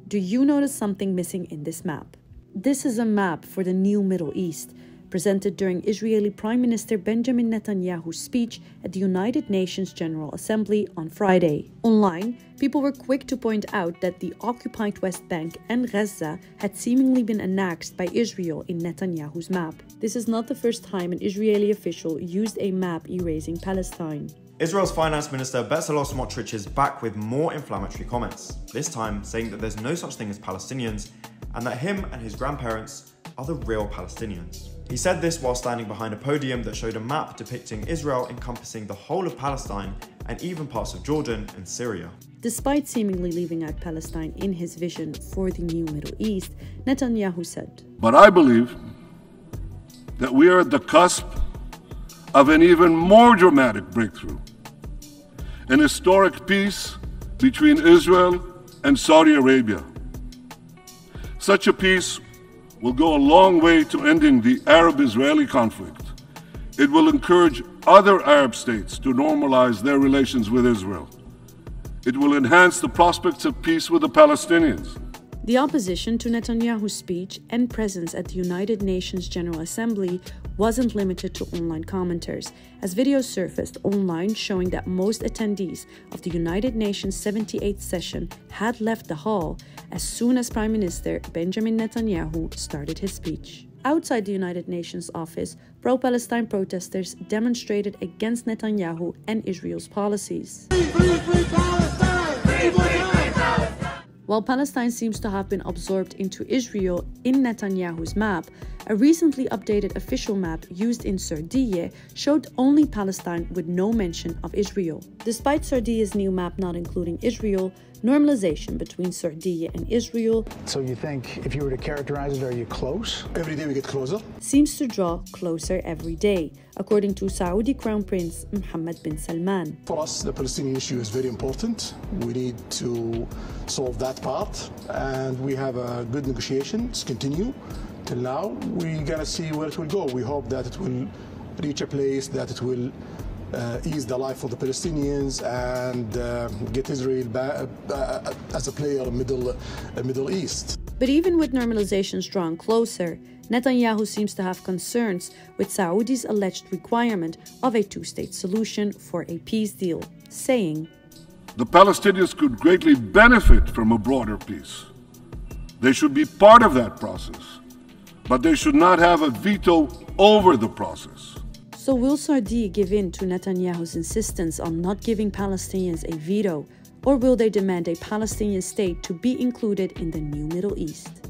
Do you notice something missing in this map? This is a map for the new Middle East, presented during Israeli Prime Minister Benjamin Netanyahu's speech at the United Nations General Assembly on Friday. Online, people were quick to point out that the occupied West Bank and Gaza had seemingly been annexed by Israel in Netanyahu's map. This is not the first time an Israeli official used a map erasing Palestine. Israel's Finance Minister Bezalel Smotrich is back with more inflammatory comments, this time saying that there's no such thing as Palestinians and that him and his grandparents are the real Palestinians. He said this while standing behind a podium that showed a map depicting Israel encompassing the whole of Palestine and even parts of Jordan and Syria. Despite seemingly leaving out Palestine in his vision for the new Middle East, Netanyahu said, "But I believe that we are at the cusp of an even more dramatic breakthrough, an historic peace between Israel and Saudi Arabia. Such a peace will go a long way to ending the Arab-Israeli conflict. It will encourage other Arab states to normalize their relations with Israel. It will enhance the prospects of peace with the Palestinians." The opposition to Netanyahu's speech and presence at the United Nations General Assembly wasn't limited to online commenters, as videos surfaced online showing that most attendees of the United Nations 78th session had left the hall as soon as Prime Minister Benjamin Netanyahu started his speech. Outside the United Nations office, pro-Palestine protesters demonstrated against Netanyahu and Israel's policies. While Palestine seems to have been absorbed into Israel in Netanyahu's map, a recently updated official map used in Sardiye showed only Palestine with no mention of Israel. Despite Sardiye's new map not including Israel, normalization between Sardiye and Israel, so you think if you were to characterize it, are you close? Every day we get closer. Seems to draw closer every day, according to Saudi Crown Prince Mohammed bin Salman. For us, the Palestinian issue is very important. We need to solve that part, and we have a good negotiations continue. Till now, we're gonna see where it will go. We hope that it will reach a place that it will ease the life for the Palestinians and get Israel back as a player in Middle East. But even with normalizations drawn closer, Netanyahu seems to have concerns with Saudi's alleged requirement of a two-state solution for a peace deal, saying, "The Palestinians could greatly benefit from a broader peace. They should be part of that process, but they should not have a veto over the process." So will Sardiye give in to Netanyahu's insistence on not giving Palestinians a veto, or will they demand a Palestinian state to be included in the new Middle East?